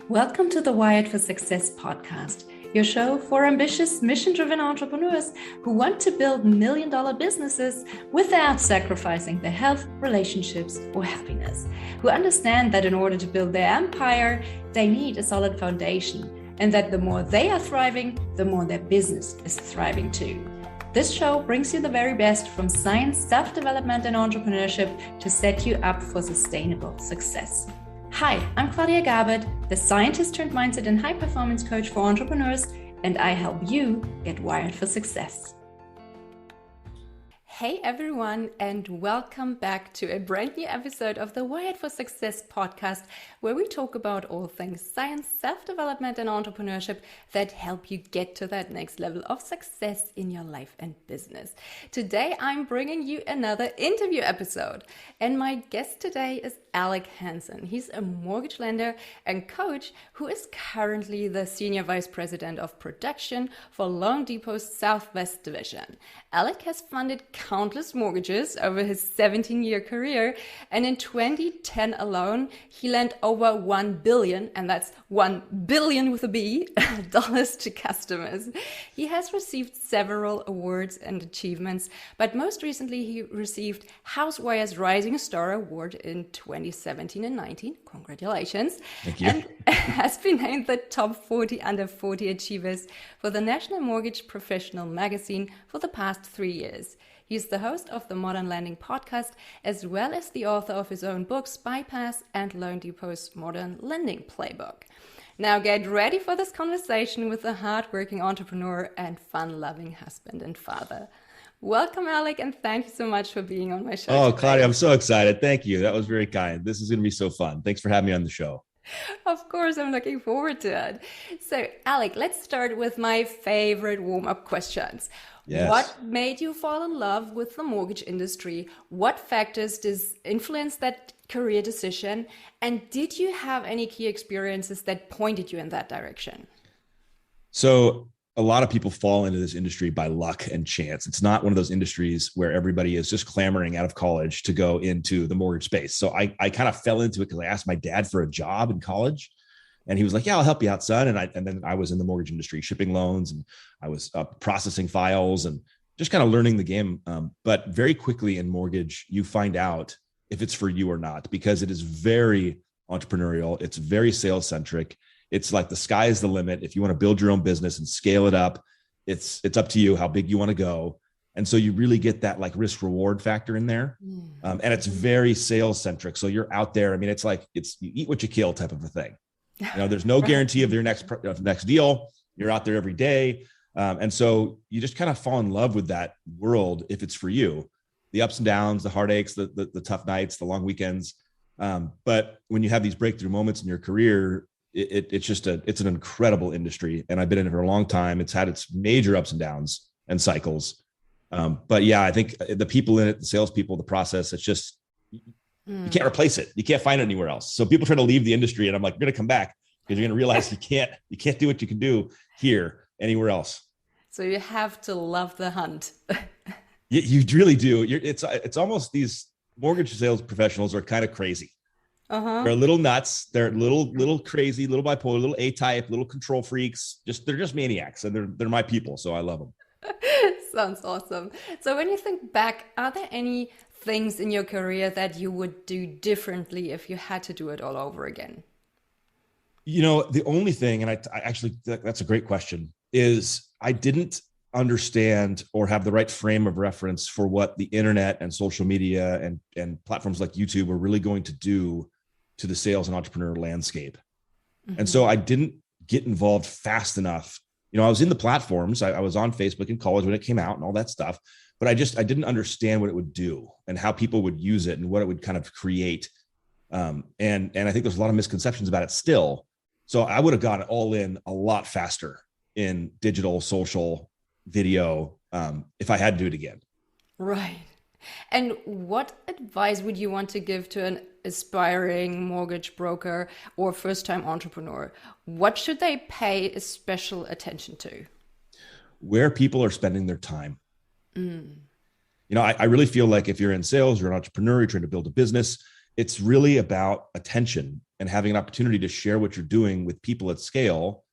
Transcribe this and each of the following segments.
Welcome to the Wired for Success podcast, your show for ambitious, mission-driven entrepreneurs who want to build million-dollar businesses without sacrificing their health, relationships, or happiness, who understand that in order to build their empire, they need a solid foundation, and that the more they are thriving, the more their business is thriving too. This show brings you the very best from science, self-development, and entrepreneurship to set you up for sustainable success. Hi, I'm Claudia Garbutt, the scientist turned mindset and high performance coach for entrepreneurs, and I help you get wired for success. Hey everyone, and welcome back to a brand new episode of the Wired for Success podcast, where we talk about all things science, self-development, and entrepreneurship that help you get to that next level of success in your life and business. Today, I'm bringing you another interview episode, and my guest today is Alec Hanson. He's a mortgage lender and coach who is currently the Senior Vice President of Production for LoanDepot's Southwest Division. Alec has funded countless mortgages over his 17-year career, and in 2010 alone, he lent over $1 billion, and that's $1 billion with a B, dollars to customers. He has received several awards and achievements, but most recently he received HouseWire's Rising Star Award in 2017 and 19. Congratulations. Thank you. And has been named the top 40 under 40 achievers for the National Mortgage Professional magazine for the past 3 years. He's the host of the Modern Lending podcast, as well as the author of his own books, Bypass and LoanDepot's Modern Lending Playbook. Now get ready for this conversation with a hardworking entrepreneur and fun-loving husband and father. Welcome, Alec, and thank you so much for being on my show. Oh, today. Claudia, I'm so excited. Thank you. That was very kind. This is going to be so fun. Thanks for having me on the show. Of course, I'm looking forward to it. So, Alec, let's start with my favorite warm-up questions. Yes. What made you fall in love with the mortgage industry? What factors influence that career decision? And did you have any key experiences that pointed you in that direction? So a lot of people fall into this industry by luck and chance. It's not one of those industries where everybody is just clamoring out of college to go into the mortgage space. So I kind of fell into it because I asked my dad for a job in college. And he was like, yeah, I'll help you out, son. And then I was in the mortgage industry, shipping loans, and I was processing files and just kind of learning the game. But very quickly in mortgage, you find out if it's for you or not, because it is very entrepreneurial. It's very sales centric. It's like the sky is the limit. If you want to build your own business and scale it up, it's up to you how big you want to go. And so you really get that like risk reward factor in there. And it's very sales centric. So you're out there. I mean, it's you eat what you kill type of a thing. There's no guarantee of your next deal. You're out there every day. And so you just kind of fall in love with that world if it's for you. The ups and downs, the heartaches, the tough nights, the long weekends. But when you have these breakthrough moments in your career, it's an incredible industry. And I've been in it for a long time. It's had its major ups and downs and cycles. But yeah, I think the people in it, the salespeople, the process, it's just, you can't replace it. You can't find it anywhere else. So people try to leave the industry, and I'm like, you're going to come back because you're going to realize you can't do what you can do here anywhere else. So you have to love the hunt. You really do. It's almost, these mortgage sales professionals are kind of crazy. They're a little nuts. They're little crazy, little bipolar, little A-type, little control freaks. They're just maniacs, and they're my people. So I love them. Sounds awesome. So when you think back, are there any things in your career that you would do differently if you had to do it all over again? The only thing, and I actually, that's a great question, is I didn't understand or have the right frame of reference for what the internet and social media and platforms like YouTube were really going to do to the sales and entrepreneur landscape. And so I didn't get involved fast enough. I was in the platforms. I was on Facebook in college when it came out and all that stuff, but I didn't understand what it would do and how people would use it and what it would kind of create. And I think there's a lot of misconceptions about it still. So I would have gotten all in a lot faster in digital, social, video, if I had to do it again. Right. And what advice would you want to give to an aspiring mortgage broker or first-time entrepreneur? What should they pay special attention to? Where people are spending their time. I really feel like if you're in sales, you're an entrepreneur, you're trying to build a business, it's really about attention. and having an opportunity to share what you're doing with people at scale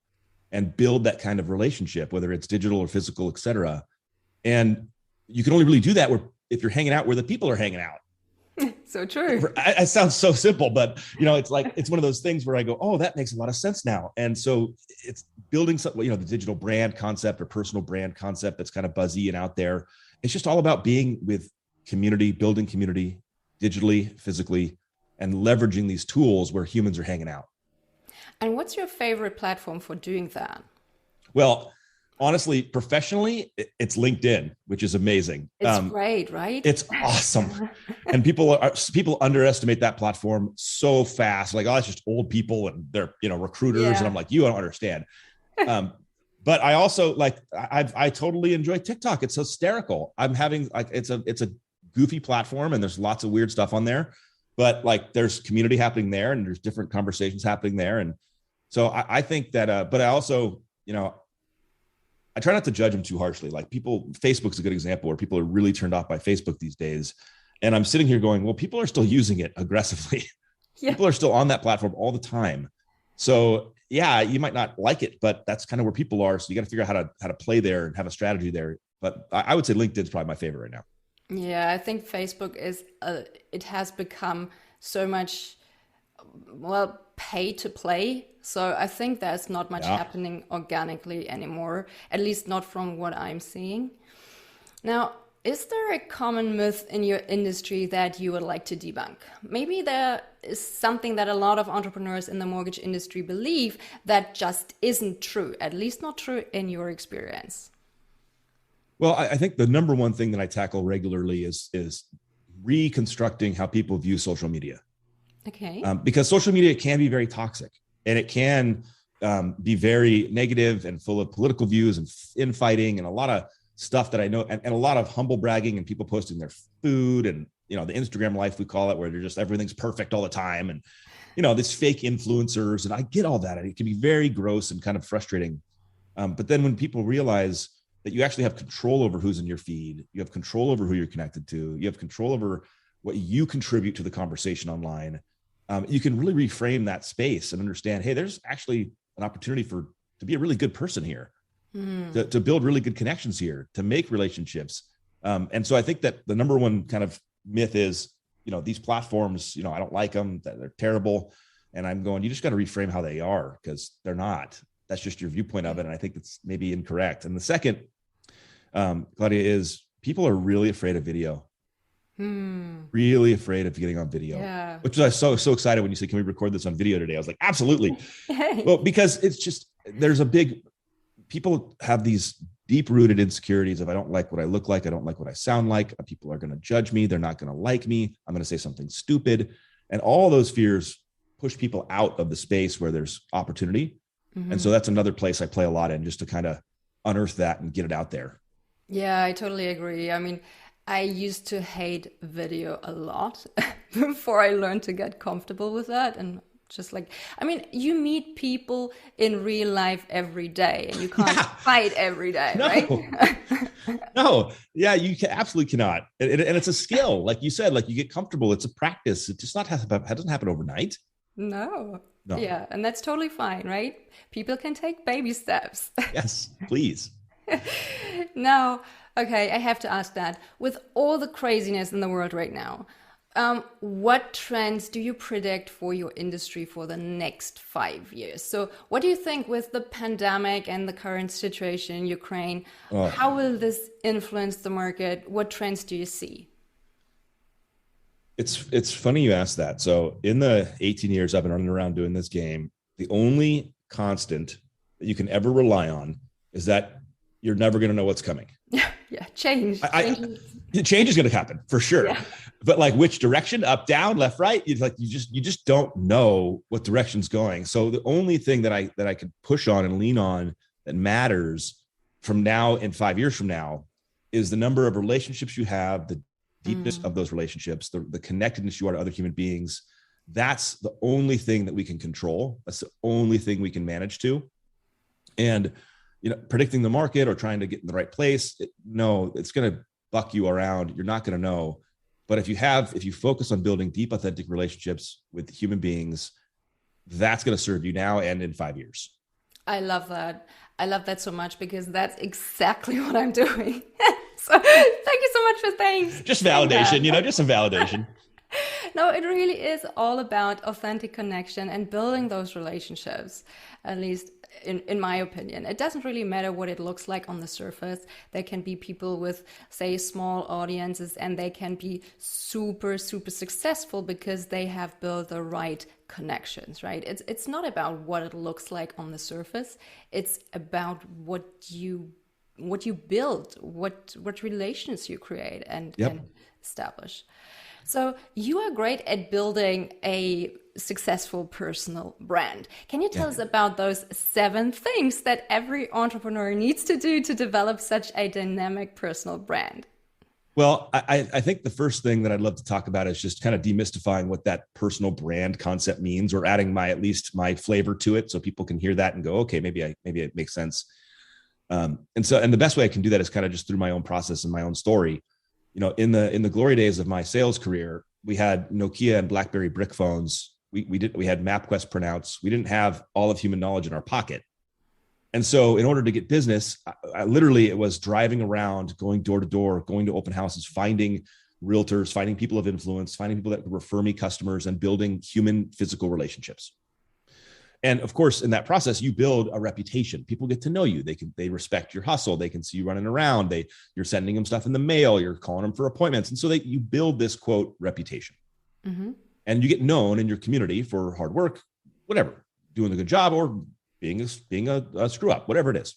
and build that kind of relationship, whether it's digital or physical, et cetera. And you can only really do that if you're hanging out where the people are hanging out. So true. It sounds so simple, but it's like, it's one of those things where I go, oh, that makes a lot of sense now. And so it's building something, the digital brand concept or personal brand concept that's kind of buzzy and out there. It's just all about being with community, building community digitally, physically, and leveraging these tools where humans are hanging out. And what's your favorite platform for doing that? Well, honestly, professionally, it's LinkedIn, which is amazing. It's great, right? It's awesome. And people underestimate that platform so fast. Like, oh, it's just old people and they're, recruiters. Yeah. And I'm like, you don't understand. But I also I totally enjoy TikTok. It's hysterical. I'm having it's a goofy platform and there's lots of weird stuff on there, but there's community happening there and there's different conversations happening there. And so I think that, but I also, I try not to judge them too harshly. Facebook's a good example where people are really turned off by Facebook these days. And I'm sitting here going, well, people are still using it aggressively. Yeah. People are still on that platform all the time. So yeah, you might not like it, but that's kind of where people are. So you got to figure out how to play there and have a strategy there. But I would say LinkedIn's probably my favorite right now. Yeah, I think Facebook it has become so much, pay to play. So I think there's not much happening organically anymore, at least not from what I'm seeing. Now, is there a common myth in your industry that you would like to debunk? Maybe there is something that a lot of entrepreneurs in the mortgage industry believe that just isn't true, at least not true in your experience. Well, I think the number one thing that I tackle regularly is reconstructing how people view social media. Okay. Because social media can be very toxic and it can be very negative and full of political views and infighting and a lot of stuff that I know and a lot of humble bragging and people posting their food and, the Instagram life, we call it, where they're just, everything's perfect all the time. And, this fake influencers. And I get all that. And it can be very gross and kind of frustrating. But then when people realize that you actually have control over who's in your feed, you have control over who you're connected to, you have control over what you contribute to the conversation online, you can really reframe that space and understand, hey, there's actually an opportunity to be a really good person here, to build really good connections here, to make relationships. And so I think that the number one kind of myth is, these platforms, I don't like them, that they're terrible. And I'm going, you just got to reframe how they are because they're not. That's just your viewpoint of it. And I think that's maybe incorrect. And the second, Claudia, is people are really afraid of video. Really afraid of getting on video, which I was so excited when you said, can we record this on video today? I was like, absolutely. Well, because it's just, people have these deep rooted insecurities of, I don't like what I look like. I don't like what I sound like. People are going to judge me. They're not going to like me. I'm going to say something stupid. And all those fears push people out of the space where there's opportunity. And so that's another place I play a lot in, just to kind of unearth that and get it out there. Yeah, I totally agree. I mean, I used to hate video a lot before I learned to get comfortable with that. And just you meet people in real life every day and you can't fight every day, right? No. Yeah, you absolutely cannot. And it's a skill. Like you said, you get comfortable. It's a practice. It just doesn't happen overnight. No. Yeah. And that's totally fine, right? People can take baby steps. Yes, please. Now, okay, I have to ask that. With all the craziness in the world right now, what trends do you predict for your industry for the next 5 years? So what do you think with the pandemic and the current situation in Ukraine, how will this influence the market? What trends do you see? It's funny you asked that. So in the 18 years I've been running around doing this game, the only constant that you can ever rely on is that you're never going to know what's coming. Yeah. Change. Change is going to happen for sure. Yeah. But which direction, up, down, left, right, you just don't know what direction's going. So the only thing that I could push on and lean on that matters from now and 5 years from now is the number of relationships you have, the deepness of those relationships, the connectedness you are to other human beings. That's the only thing that we can control. That's the only thing we can manage to. And predicting the market or trying to get in the right place, it's going to buck you around. You're not going to know. But if you focus on building deep, authentic relationships with human beings, that's going to serve you now and in 5 years. I love that. I love that so much because that's exactly what I'm doing. So thank you so much for Just saying validation, that. just some validation. No, it really is all about authentic connection and building those relationships, at least in my opinion. It doesn't really matter what it looks like on the surface. There can be people with, say, small audiences, and they can be super, super successful because they have built the right connections, right? It's not about what it looks like on the surface. It's about what you build, what relations you create and Yep. establish. So you are great at building a successful personal brand. Can you tell Yeah. us about those 7 things that every entrepreneur needs to do to develop such a dynamic personal brand? Well, I think the first thing that I'd love to talk about is just kind of demystifying what that personal brand concept means, or adding at least my flavor to it, so people can hear that and go, okay, maybe it makes sense. And the best way I can do that is kind of just through my own process and my own story. In the glory days of my sales career, we had Nokia and BlackBerry brick phones. We had MapQuest printouts. We didn't have all of human knowledge in our pocket. And so in order to get business, literally it was driving around, going door to door, going to open houses, finding realtors, finding people of influence, finding people that could refer me customers, and building human physical relationships. And of course, in that process, you build a reputation. People get to know you. They respect your hustle. They can see you running around. You're sending them stuff in the mail. You're calling them for appointments. And so you build this, quote, reputation. Mm-hmm. And you get known in your community for hard work, whatever, doing a good job, or being a screw up, whatever it is.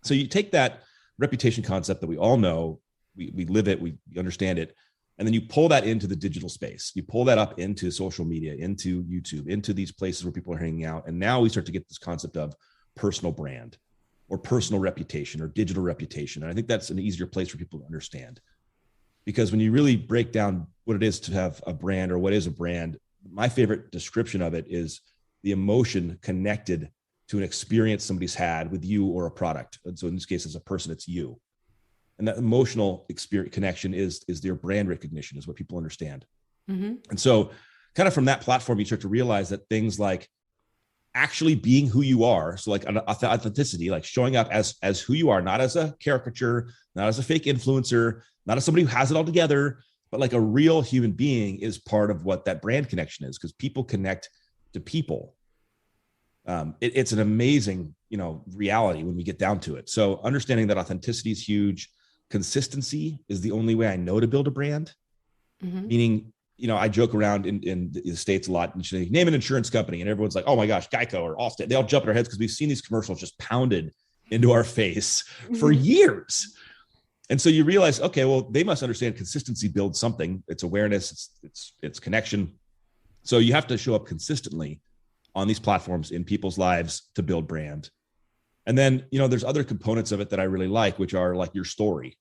So you take that reputation concept that we all know, we live it, we understand it, and then you pull that into the digital space. You pull that up into social media, into YouTube, into these places where people are hanging out. And now we start to get this concept of personal brand or personal reputation or digital reputation. And I think that's an easier place for people to understand. Because when you really break down what it is to have a brand, or what is a brand, my favorite description of it is the emotion connected to an experience somebody's had with you or a product. And so in this case, as a person, it's you. And that emotional experience connection is their brand recognition, is what people understand. Mm-hmm. And so kind of from that platform, you start to realize that things like actually being who you are, so like an authenticity, like showing up as who you are, not as a caricature, not as a fake influencer, not as somebody who has it all together, but like a real human being, is part of what that brand connection is, because people connect to people. It's an amazing, reality when we get down to it. So understanding that authenticity is huge. Consistency is the only way I know to build a brand. Mm-hmm. Meaning, I joke around in the States a lot, and say, name an insurance company, and everyone's like, oh my gosh, Geico or Allstate. They all jump in our heads because we've seen these commercials just pounded into our face for years. And so you realize, okay, well, they must understand consistency builds something. It's awareness, it's connection. So you have to show up consistently on these platforms in people's lives to build brand. And then, there's other components of it that I really like, which are like your story.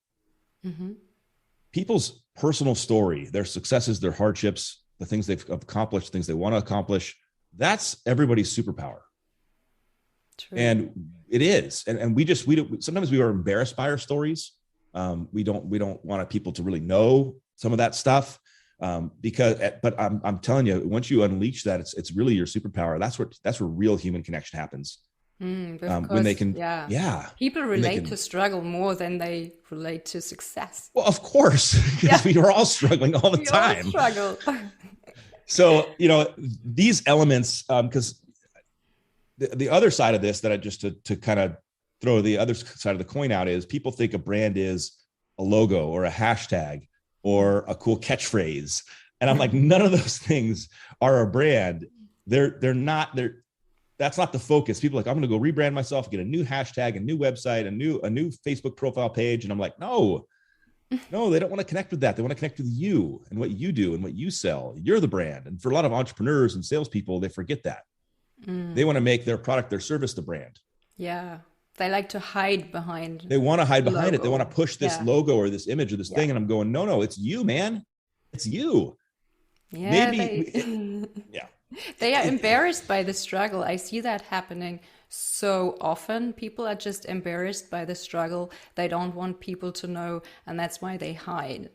Mm-hmm. People's personal story, their successes, their hardships, the things they've accomplished, things they want to accomplish. That's everybody's superpower. True. And it is. And we don't, sometimes we are embarrassed by our stories. We don't want people to really know some of that stuff. But I'm telling you, once you unleash that, it's really your superpower. That's where real human connection happens. Because, When they can, people relate to struggle more than they relate to success. Well, of course, because we are all struggling all the We time. all struggle. So, these elements, because the other side of this that I just to kind of throw the other side of the coin out is, people think a brand is a logo or a hashtag or a cool catchphrase. And I'm like, none of those things are a brand. That's not the focus. People are like, I'm going to go rebrand myself, get a new hashtag, a new website, a new Facebook profile page. And I'm like, no, they don't want to connect with that. They want to connect with you and what you do and what you sell. You're the brand. And for a lot of entrepreneurs and salespeople, they forget that. They want to make their product, their service, the brand. Yeah. They like to hide behind. They want to hide behind logo. it. They want to push this logo or this image or this thing. And I'm going, no, it's you, man. It's you. Yeah. Maybe. They are embarrassed by the struggle. I see that happening so often. People are just embarrassed by the struggle. They don't want people to know, and that's why they hide.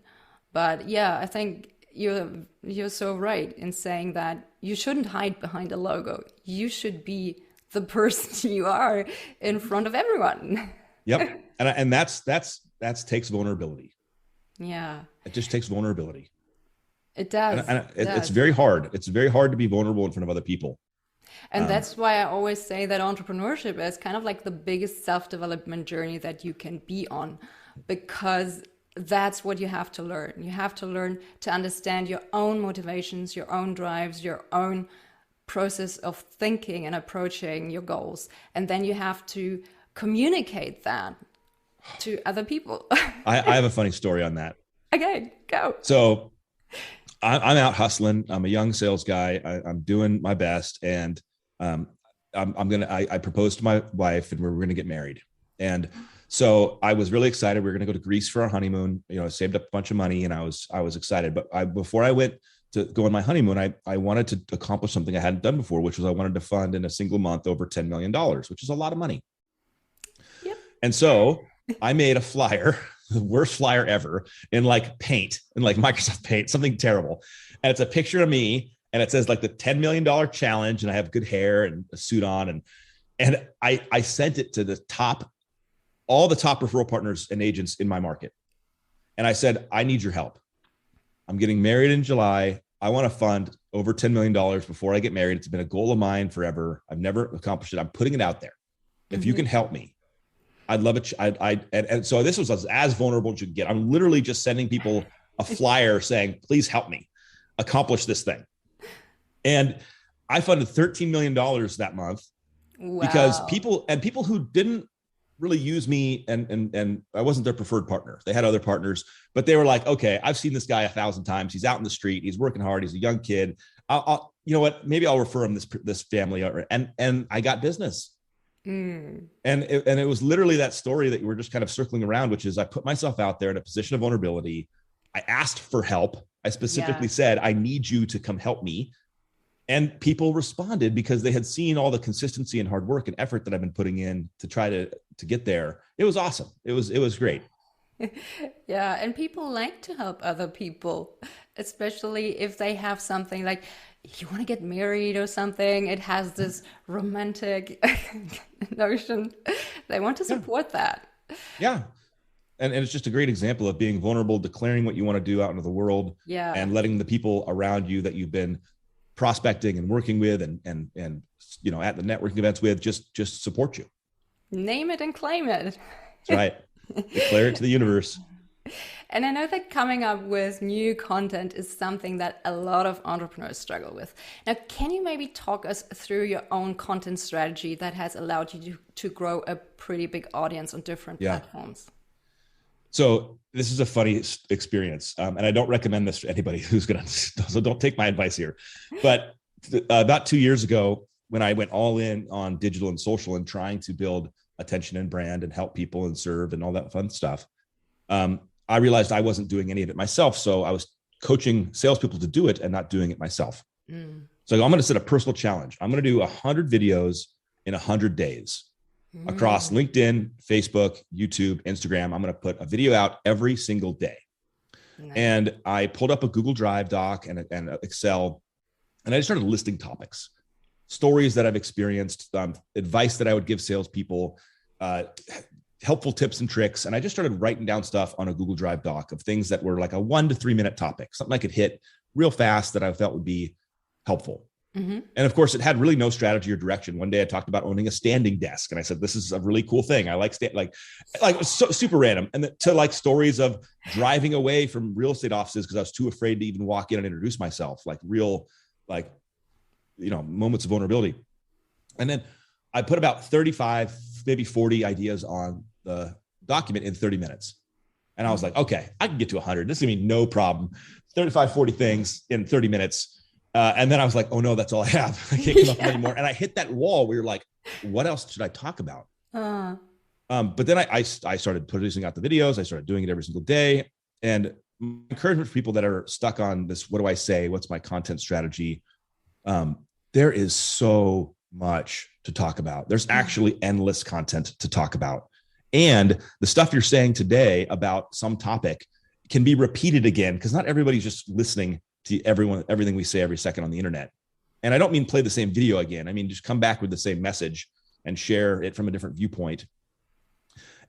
But yeah, I think you're so right in saying that you shouldn't hide behind a logo. You should be the person you are in front of everyone. Yep. And that's takes vulnerability. Yeah. It just takes vulnerability. It does. It's very hard. It's very hard to be vulnerable in front of other people. And that's why I always say that entrepreneurship is kind of like the biggest self-development journey that you can be on, because that's what you have to learn. You have to learn to understand your own motivations, your own drives, your own process of thinking and approaching your goals. And then you have to communicate that to other people. I have a funny story on that. Okay, go. So I'm out hustling. I'm a young sales guy. I'm doing my best. And I proposed to my wife and we were going to get married. And so I was really excited. We were going to go to Greece for our honeymoon. You know, I saved up a bunch of money and I was excited. But before I went to go on my honeymoon, I wanted to accomplish something I hadn't done before, which was I wanted to fund in a single month over $10 million, which is a lot of money. Yep. And so I made a flyer, the worst flyer ever, in like Paint, in like Microsoft Paint, something terrible. And it's a picture of me and it says like the $10 million challenge. And I have good hair and a suit on. And I sent it to all the top referral partners and agents in my market. And I said, I need your help. I'm getting married in July. I want to fund over $10 million before I get married. It's been a goal of mine forever. I've never accomplished it. I'm putting it out there. If you can help me, I'd love it. And so this was as vulnerable as you can get. I'm literally just sending people a flyer saying, please help me accomplish this thing. And I funded $13 million that month. Wow. Because people who didn't really use me and I wasn't their preferred partner. They had other partners, but they were like, okay, I've seen this guy 1,000 times. He's out in the street. He's working hard. He's a young kid. I'll you know what? Maybe I'll refer him this family. And I got business. And it was literally that story that you were just kind of circling around, which is I put myself out there in a position of vulnerability. I asked for help. I specifically said, I need you to come help me. And people responded because they had seen all the consistency and hard work and effort that I've been putting in to try to get there. It was awesome. It was great. Yeah. And people like to help other people, especially if they have something like, you want to get married or something. It has this romantic notion. They want to support that. Yeah. And it's just a great example of being vulnerable, declaring what you want to do out into the world, and letting the people around you that you've been prospecting and working with and you know, at the networking events with just support you. Name it and claim it. That's right. Declare it to the universe. And I know that coming up with new content is something that a lot of entrepreneurs struggle with. Now, can you maybe talk us through your own content strategy that has allowed you to grow a pretty big audience on different platforms? So this is a funny experience. And I don't recommend this to anybody who's so don't take my advice here. But about 2 years ago, when I went all in on digital and social and trying to build attention and brand and help people and serve and all that fun stuff, I realized I wasn't doing any of it myself. So I was coaching salespeople to do it and not doing it myself. So I'm going to set a personal challenge. I'm going to do 100 videos in 100 days across LinkedIn, Facebook, YouTube, Instagram. I'm going to put a video out every single day. Nice. And I pulled up a Google Drive doc and Excel, and I just started listing topics, stories that I've experienced, advice that I would give salespeople, helpful tips and tricks. And I just started writing down stuff on a Google Drive doc of things that were like a 1 to 3 minute topic, something I could hit real fast that I felt would be helpful. And of course, it had really no strategy or direction. One day I talked about owning a standing desk, and I said, this is a really cool thing. I like it was so super random. And to like stories of driving away from real estate offices because I was too afraid to even walk in and introduce myself, like real, like, you know, moments of vulnerability. And then I put about 35, maybe 40 ideas on the document in 30 minutes. And I was like, okay, I can get to 100. This is gonna be no problem. 35, 40 things in 30 minutes. And then I was like, oh no, that's all I have. I can't come up with any more. And I hit that wall where you're like, what else should I talk about? But then I started producing out the videos. I started doing it every single day. And my encouragement for people that are stuck on this, what do I say? What's my content strategy? There is so much to talk about. There's actually endless content to talk about. And the stuff you're saying today about some topic can be repeated again, because not everybody's just listening to everything we say every second on the internet. And I don't mean play the same video again. I mean, just come back with the same message and share it from a different viewpoint.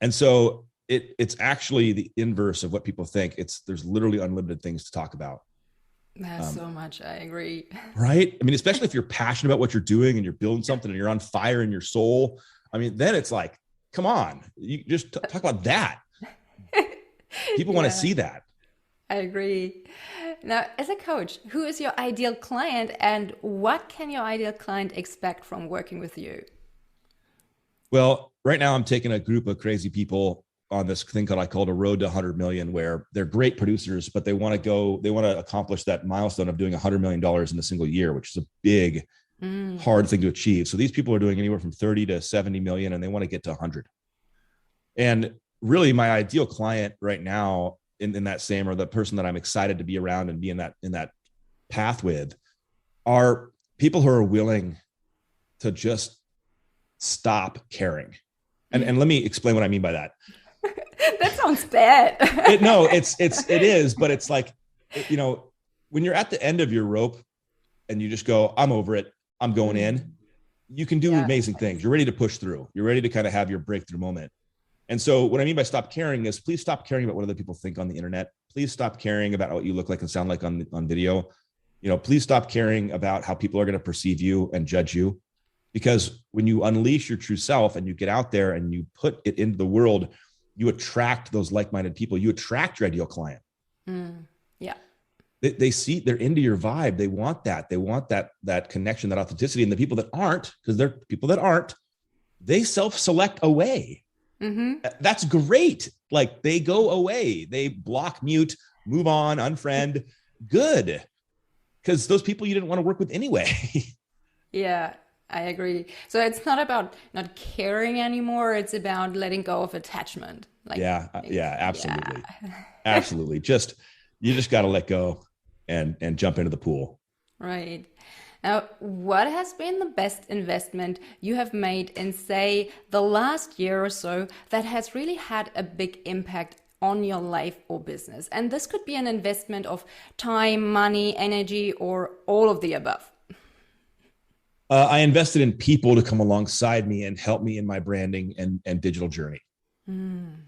And so it's actually the inverse of what people think. There's literally unlimited things to talk about. That's so much. I agree. Right. I mean, especially if you're passionate about what you're doing and you're building something and you're on fire in your soul. I mean, then it's like, come on, you just talk about that. People want to see that. I agree. Now, as a coach, who is your ideal client and what can your ideal client expect from working with you? Well, right now I'm taking a group of crazy people on this thing I called a road to 100 million, where they're great producers, but they want to accomplish that milestone of doing $100 million in a single year, which is a big, hard thing to achieve. So these people are doing anywhere from 30 to 70 million and they want to get to 100. And really my ideal client right now in that same, or the person that I'm excited to be around and be in that path with, are people who are willing to just stop caring. And let me explain what I mean by that. That sounds bad. It is, but it's like, when you're at the end of your rope and you just go, I'm over it, I'm going in, you can do amazing things. You're ready to push through. You're ready to kind of have your breakthrough moment. And so what I mean by stop caring is, please stop caring about what other people think on the internet. Please stop caring about what you look like and sound like on video. Please stop caring about how people are going to perceive you and judge you. Because when you unleash your true self and you get out there and you put it into the world, you attract those like-minded people. You attract your ideal client. Yeah. They see, they're into your vibe. They want that. They want that connection, that authenticity. And the people that aren't, because they're people that aren't, they self-select away. That's great. Like, they go away. They block, mute, move on, unfriend. Good. Because those people you didn't want to work with anyway. Yeah. I agree. So it's not about not caring anymore. It's about letting go of attachment. Absolutely. Absolutely. You just got to let go and jump into the pool. Right. Now, what has been the best investment you have made in, say, the last year or so that has really had a big impact on your life or business? And this could be an investment of time, money, energy, or all of the above. I invested in people to come alongside me and help me in my branding and digital journey. And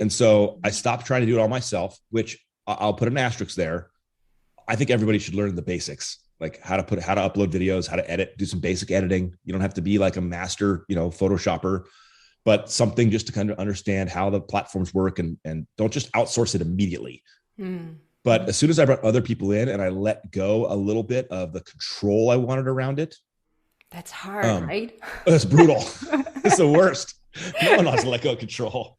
so I stopped trying to do it all myself, which I'll put an asterisk there. I think everybody should learn the basics, like how to upload videos, how to edit, do some basic editing. You don't have to be like a master, Photoshopper, but something just to kind of understand how the platforms work, and don't just outsource it immediately. But as soon as I brought other people in and I let go a little bit of the control I wanted around it. That's hard, right? That's brutal. It's the worst. No one wants to let go of control.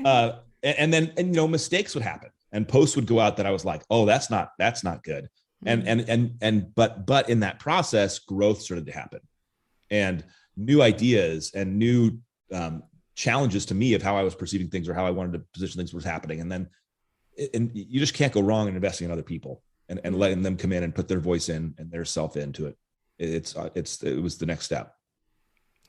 And then mistakes would happen and posts would go out that I was like, oh, that's not good. But in that process, growth started to happen, and new ideas and new challenges to me of how I was perceiving things or how I wanted to position things was happening. And you just can't go wrong in investing in other people and letting them come in and put their voice in and their self into it. It was the next step.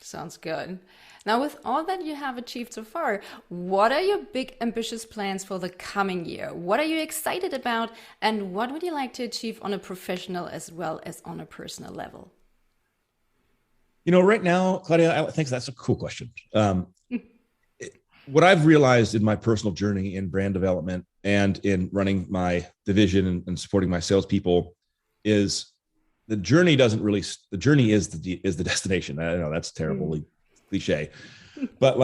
Sounds good. Now, with all that you have achieved so far, what are your big ambitious plans for the coming year? What are you excited about? And what would you like to achieve on a professional as well as on a personal level? Right now, Claudia, I think that's a cool question. What I've realized in my personal journey in brand development and in running my division and supporting my salespeople is the journey is the destination. I know that's terribly cliche, but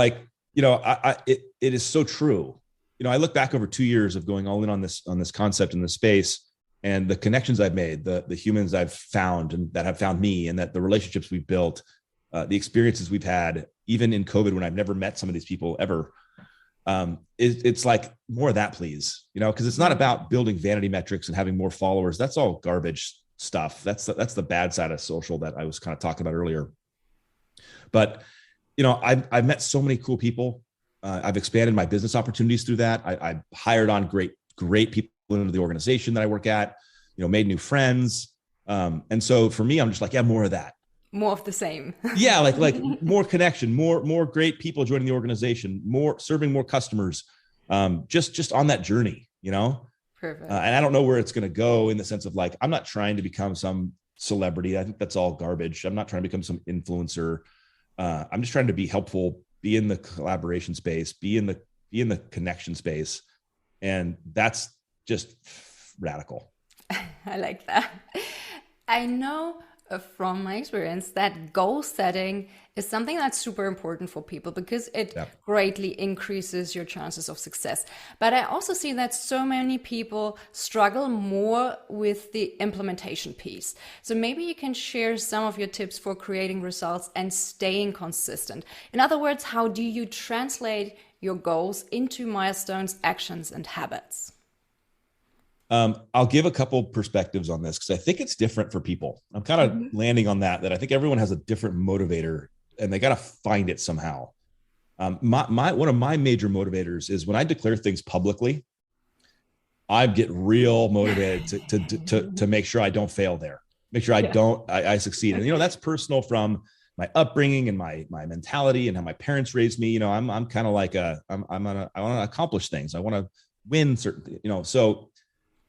it is so true. I look back over 2 years of going all in on this concept in this space, and the connections I've made, the humans I've found and that have found me, and that the relationships we've built, the experiences we've had, even in COVID when I've never met some of these people ever. It's like more of that, please, because it's not about building vanity metrics and having more followers. That's all garbage stuff. That's the bad side of social that I was kind of talking about earlier. But, I've met so many cool people. I've expanded my business opportunities through that. I hired on great people into the organization that I work at, made new friends. And so for me, I'm just like, yeah, more of that. More of the same. Yeah. Like more connection, more great people joining the organization, serving more customers, just on that journey, Perfect. And I don't know where it's going to go in the sense of like, I'm not trying to become some celebrity. I think that's all garbage. I'm not trying to become some influencer. I'm just trying to be helpful, be in the collaboration space, be in the connection space. And that's just radical. I like that. I know from my experience that goal setting is something that's super important for people because it greatly increases your chances of success. But I also see that so many people struggle more with the implementation piece. So maybe you can share some of your tips for creating results and staying consistent. In other words, how do you translate your goals into milestones, actions, and habits? I'll give a couple perspectives on this because I think it's different for people. I'm kind of landing on that I think everyone has a different motivator and they got to find it somehow. One of my major motivators is when I declare things publicly, I get real motivated to make sure I don't fail there, make sure I succeed. And, that's personal from my upbringing and my mentality and how my parents raised me. I'm kind of like I want to accomplish things. I want to win certain, so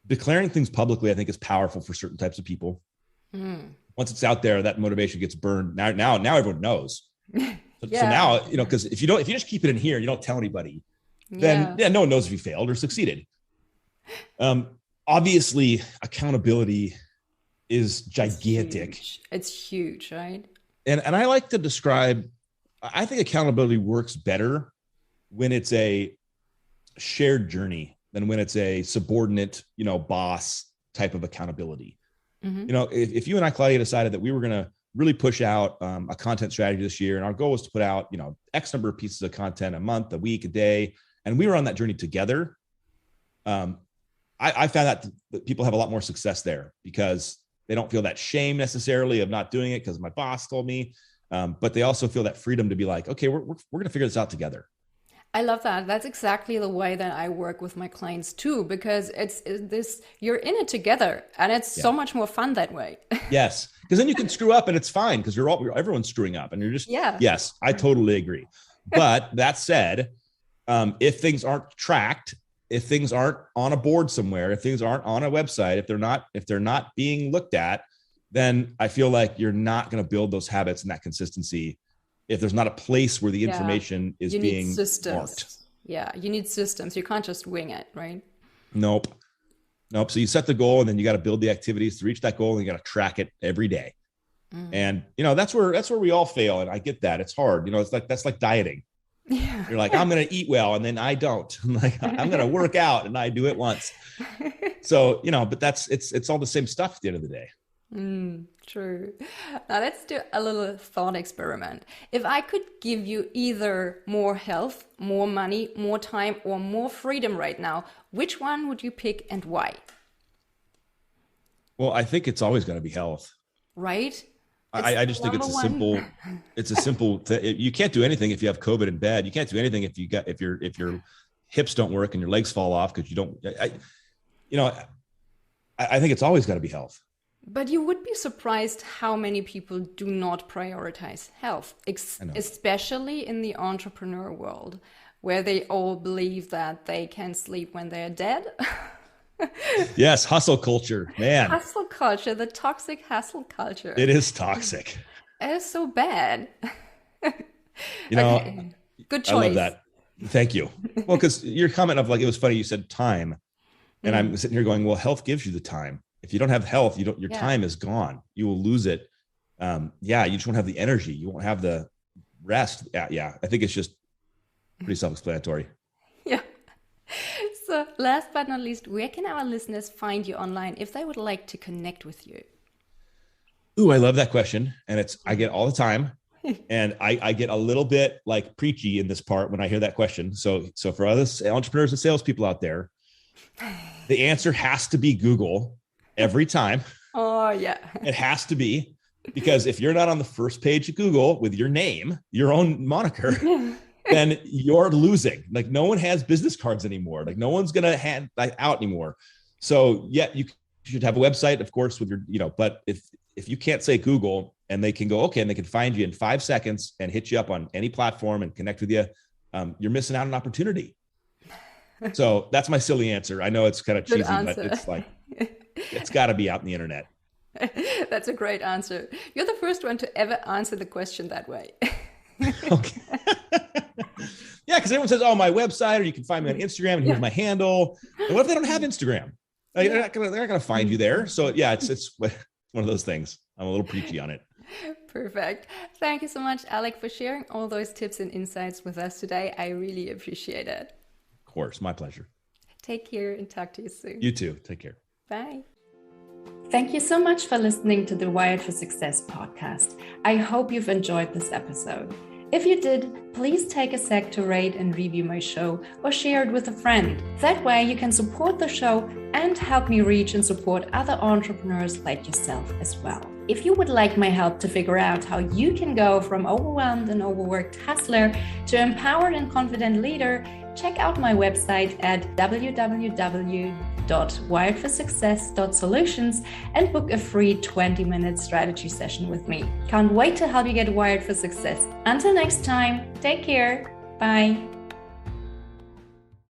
declaring things publicly, I think, is powerful for certain types of people. Once it's out there, that motivation gets burned. Now everyone knows. So now, because if you just keep it in here, you don't tell anybody, then no one knows if you failed or succeeded. Obviously, accountability is gigantic. It's huge, right? And I like to describe, I think accountability works better when it's a shared journey than when it's a subordinate, boss type of accountability. If you and I, Claudia, decided that we were going to really push out a content strategy this year, and our goal was to put out, X number of pieces of content a month, a week, a day, and we were on that journey together, I found that people have a lot more success there because they don't feel that shame necessarily of not doing it because my boss told me, but they also feel that freedom to be like, okay, we're going to figure this out together. I love that. That's exactly the way that I work with my clients too, because it's this, you're in it together and it's so much more fun that way. Yes. Because then you can screw up and it's fine because everyone's screwing up and you're just, yes, I totally agree. But that said, if things aren't tracked, if things aren't on a board somewhere, if things aren't on a website, if they're not being looked at, then I feel like you're not going to build those habits and that consistency if there's not a place where the information is being marked. Yeah, you need systems. You can't just wing it, right? Nope. So you set the goal and then you got to build the activities to reach that goal and you got to track it every day. And, that's where we all fail. And I get that. It's hard. That's like dieting. Yeah. You're like, I'm going to eat well. And then I don't. I'm going to work out and I do it once. So, but it's all the same stuff at the end of the day. True. Now let's do a little thought experiment. If I could give you either more health, more money, more time, or more freedom right now, which one would you pick and why? Well, I think it's always going to be health. Right? I just think it's a simple you can't do anything if you have COVID in bed. You can't do anything if your hips don't work and your legs fall off because you don't, I think it's always got to be health. But you would be surprised how many people do not prioritize health, especially in the entrepreneur world, where they all believe that they can sleep when they're dead. Yes, hustle culture, man. Hustle culture, the toxic hustle culture. It is toxic. It is so bad. Okay. Good choice. I love that. Thank you. Well, because your comment of like, it was funny, you said time. And I'm sitting here going, well, health gives you the time. If you don't have health, your time is gone. You will lose it. You just won't have the energy. You won't have the rest. Yeah. I think it's just pretty self-explanatory. Yeah. So last but not least, where can our listeners find you online if they would like to connect with you? Ooh, I love that question. And I get all the time. And I get a little bit like preachy in this part when I hear that question. So for other entrepreneurs and salespeople out there, the answer has to be Google every time. Oh, yeah. It has to be, because if you're not on the first page of Google with your name, your own moniker, then you're losing. Like no one has business cards anymore. Like no one's going to hand out anymore. So you should have a website, of course, with your, but if you can't say Google and they can go, okay, and they can find you in 5 seconds and hit you up on any platform and connect with you, you're missing out on an opportunity. So that's my silly answer. I know it's kind of Good cheesy, answer. but it's like, it's got to be out in the internet. That's a great answer. You're the first one to ever answer the question that way. Okay. Yeah, because everyone says, oh, my website, or you can find me on Instagram, and here's my handle. And what if they don't have Instagram? Like, they're not gonna find you there. So yeah, it's one of those things. I'm a little preachy on it. Perfect. Thank you so much, Alec, for sharing all those tips and insights with us today. I really appreciate it. Of course, my pleasure. Take care and talk to you soon. You too. Take care. Bye. Thank you so much for listening to the Wired for Success podcast. I hope you've enjoyed this episode. If you did, please take a sec to rate and review my show or share it with a friend. That way you can support the show and help me reach and support other entrepreneurs like yourself as well. If you would like my help to figure out how you can go from overwhelmed and overworked hustler to empowered and confident leader, check out my website at www.wiredforsuccess.solutions and book a free 20-minute strategy session with me. Can't wait to help you get wired for success. Until next time, take care. Bye.